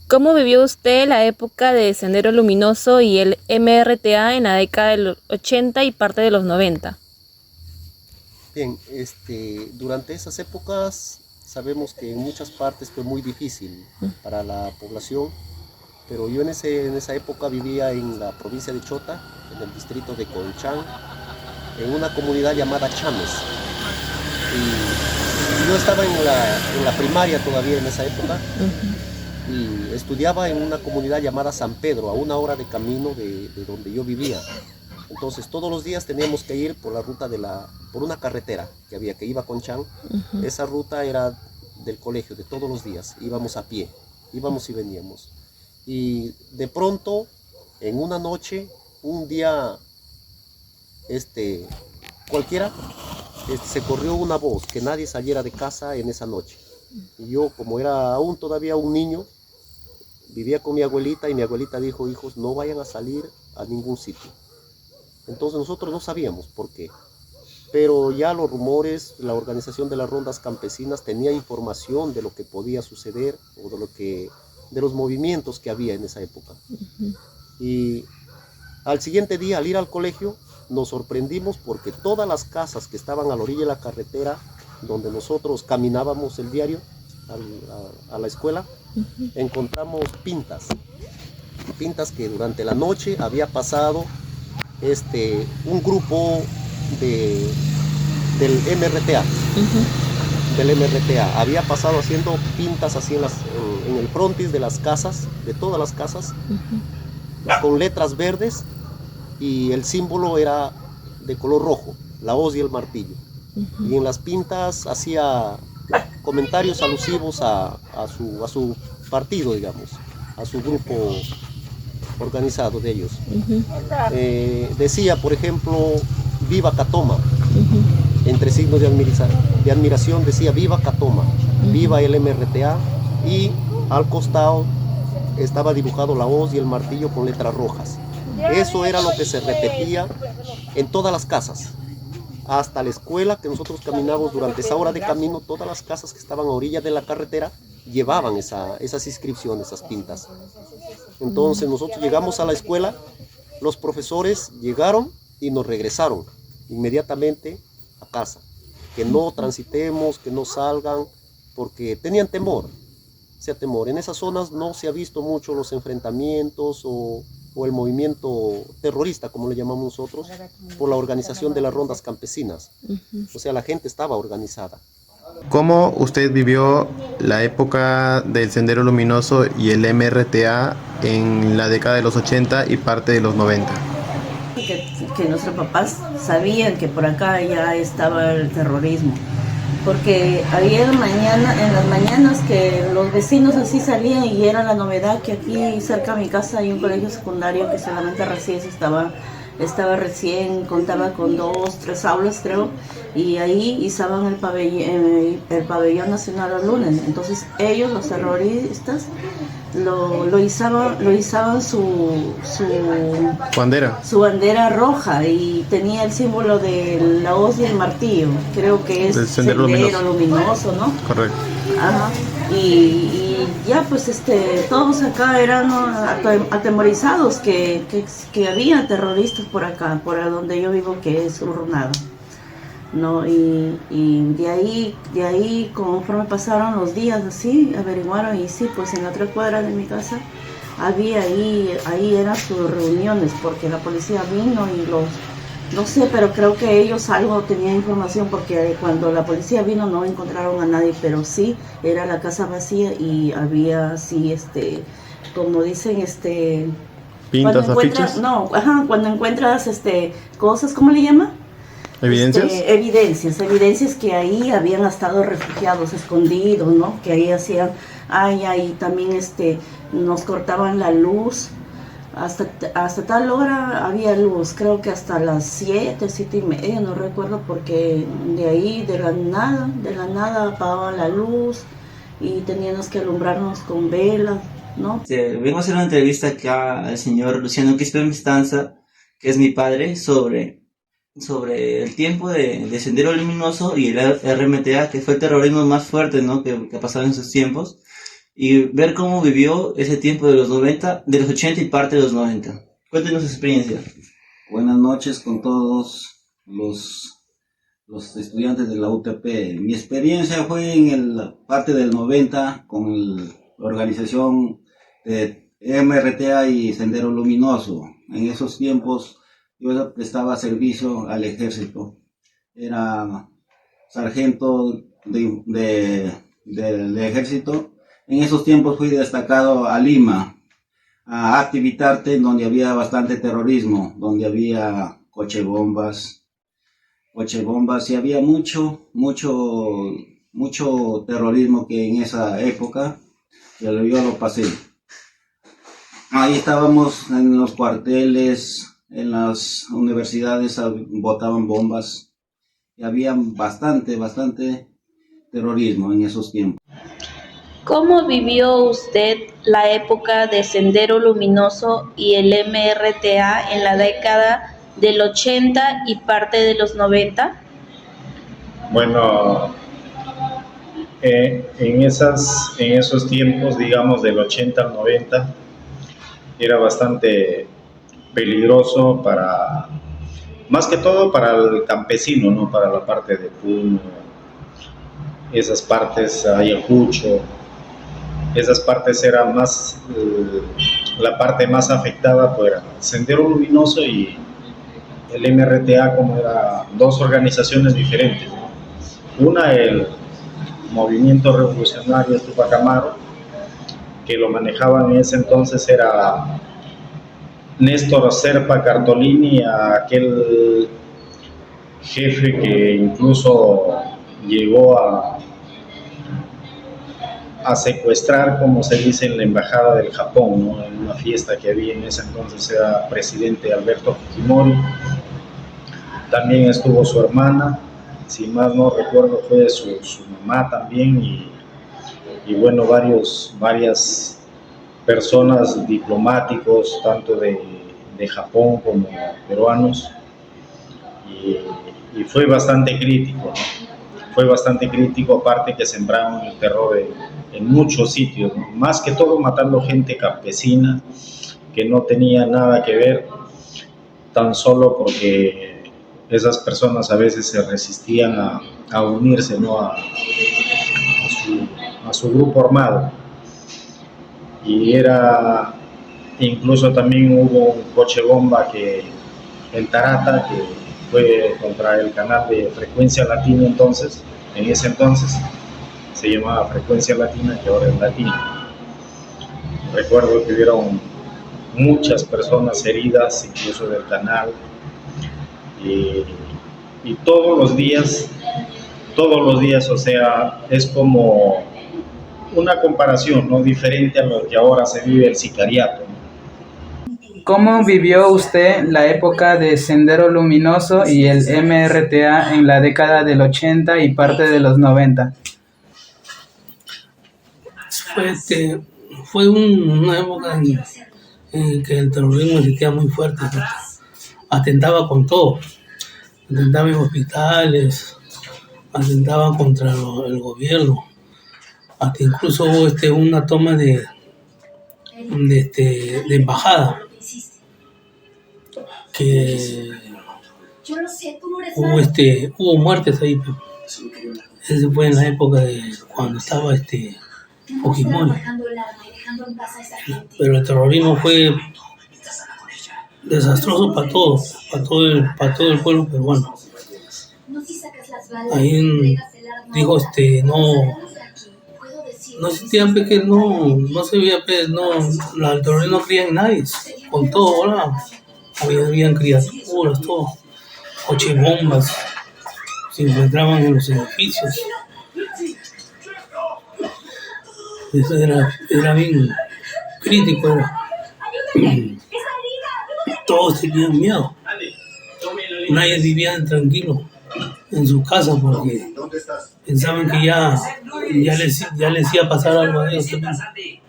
¿Cómo vivió usted la época de Sendero Luminoso y el MRTA en la década de los 80 y parte de los 90? Bien, durante esas épocas sabemos que en muchas partes fue muy difícil para la población, pero yo en esa época vivía en la provincia de Chota, en el distrito de Conchán, en una comunidad llamada Chames. Y yo estaba en la primaria todavía en esa época y estudiaba en una comunidad llamada San Pedro, a 1 hora de camino de donde yo vivía. Entonces todos los días teníamos que ir por la ruta por una carretera que iba a Conchán. Esa ruta era del colegio, de todos los días, íbamos a pie, íbamos y veníamos. Y de pronto, en una noche, un día cualquiera, se corrió una voz que nadie saliera de casa en esa noche. Y yo, como era aún todavía un niño, vivía con mi abuelita y mi abuelita dijo: hijos, no vayan a salir a ningún sitio. Entonces nosotros no sabíamos por qué, pero ya los rumores, la organización de las rondas campesinas tenía información de lo que podía suceder o de los movimientos que había en esa época. Y al siguiente día, al ir al colegio, nos sorprendimos porque todas las casas que estaban a la orilla de la carretera, donde nosotros caminábamos el diario a la escuela, encontramos pintas que durante la noche había pasado un grupo del MRTA. Del MRTA había pasado haciendo pintas así en el frontis de las casas, de todas las casas, con letras verdes, y el símbolo era de color rojo, la hoz y el martillo. Y en las pintas hacía comentarios alusivos a su partido, digamos, a su grupo organizado de ellos. Decía, por ejemplo, viva Catoma. Entre signos de admiración decía viva Catoma, viva el MRTA, y al costado estaba dibujado la hoz y el martillo con letras rojas. Eso era lo que se repetía en todas las casas, hasta la escuela que nosotros caminábamos. Durante esa hora de camino, todas las casas que estaban a orillas de la carretera llevaban esas inscripciones, esas pintas. Entonces nosotros llegamos a la escuela, los profesores llegaron y nos regresaron inmediatamente a casa, que no transitemos, que no salgan, porque tenían temor. En esas zonas no se ha visto mucho los enfrentamientos o el movimiento terrorista, como le llamamos nosotros, por la organización de las rondas campesinas. O sea, la gente estaba organizada. ¿Cómo usted vivió la época del Sendero Luminoso y el MRTA en la década de los 80 y parte de los 90? Que nuestros papás sabían que por acá ya estaba el terrorismo, porque había en las mañanas que los vecinos así salían, y era la novedad que aquí cerca de mi casa hay un colegio secundario que solamente recién contaba con 2, 3 aulas, creo, y ahí izaban el pabellón nacional los lunes. Entonces ellos, los terroristas, lo izaban su bandera roja, y tenía el símbolo de la hoz y el martillo. Creo que es del Sendero Luminoso, ¿no? Correcto. Ajá. Y ya pues todos acá eran atemorizados que había terroristas por acá, por donde yo vivo, que es Urrunada, ¿no? Y de ahí conforme pasaron los días así, averiguaron, y sí, pues en la 3 cuadras de mi casa había ahí eran sus reuniones, porque la policía vino y no sé, pero creo que ellos algo tenían información, porque cuando la policía vino no encontraron a nadie, pero sí era la casa vacía y había así, como dicen, pintas, afiches. No, cuando encuentras cosas, ¿cómo le llama? ¿Evidencias? Evidencias que ahí habían estado refugiados, escondidos, ¿no? Que ahí hacían, ahí también nos cortaban la luz. Hasta tal hora había luz, creo que hasta las 7:30, no recuerdo, porque de ahí de la nada apagaban la luz y teníamos que alumbrarnos con velas, ¿no? Vengo a hacer una entrevista acá al señor Luciano Quispe Mestanza, que es mi padre, sobre sobre el tiempo de Sendero Luminoso y el RMTA, que fue el terrorismo más fuerte, ¿no?, que ha pasado en esos tiempos, y ver cómo vivió ese tiempo de los 90, de los 80 y parte de los 90. Cuéntenos su experiencia. Buenas noches con todos los estudiantes de la UTP. Mi experiencia fue en la parte del 90 con la organización de MRTA y Sendero Luminoso. En esos tiempos yo prestaba servicio al ejército. Era sargento del ejército. En esos tiempos fui destacado a Lima, a Activitarte, donde había bastante terrorismo, donde había cochebombas y había mucho terrorismo que en esa época yo lo pasé. Ahí estábamos en los cuarteles, en las universidades botaban bombas y había bastante terrorismo en esos tiempos. ¿Cómo vivió usted la época de Sendero Luminoso y el MRTA en la década del 80 y parte de los 90? Bueno, en esos tiempos, digamos del 80 al 90, era bastante peligroso más que todo para el campesino, ¿no? Para la parte de Puno, esas partes, Ayacucho, esas partes eran más, la parte más afectada pues era Sendero Luminoso y el MRTA, como eran dos organizaciones diferentes, ¿no? Una, el Movimiento Revolucionario Tupac Amaru, que lo manejaban en ese entonces era Néstor Serpa Cartolini, aquel jefe que incluso llegó a secuestrar, como se dice, en la embajada del Japón, ¿no? En una fiesta que había en ese entonces era presidente Alberto Fujimori. También estuvo su hermana, si más no recuerdo fue su mamá también, y bueno, varias personas diplomáticos, tanto de Japón como peruanos, y fue bastante crítico, ¿no? Fue bastante crítico, aparte que sembraron el terror en muchos sitios, ¿no? Más que todo matando gente campesina que no tenía nada que ver, tan solo porque esas personas a veces se resistían a unirse, ¿no? a su grupo armado. Y incluso también hubo un coche bomba en Tarata, que fue contra el canal de Frecuencia Latina en ese entonces se llamaba Frecuencia Latina, que ahora es Latina. Recuerdo que hubieron muchas personas heridas, incluso del canal, y todos los días, o sea, es como una comparación, ¿no?, diferente a lo que ahora se vive el sicariato, ¿no? ¿Cómo vivió usted la época de Sendero Luminoso y el MRTA en la década del 80 y parte de los 90? Fue una época en que el terrorismo existía muy fuerte, ¿no? Atentaba con todo, atentaba en hospitales, atentaba contra el gobierno, hasta incluso hubo una toma de embajada, que hubo muertes ahí, pero ese fue en la época de cuando estaba Fujimori. Pero el terrorismo fue desastroso para todo el pueblo peruano. Ahí digo, no existía que no se veía, el terrorismo no creía en nadie, con todo, ahora habían criaturas, todo, cochebombas, se encontraban en los edificios. Eso era bien crítico, todos tenían miedo, nadie vivía tranquilo en su casa porque pensaban que ya les iba a pasar algo a ellos también.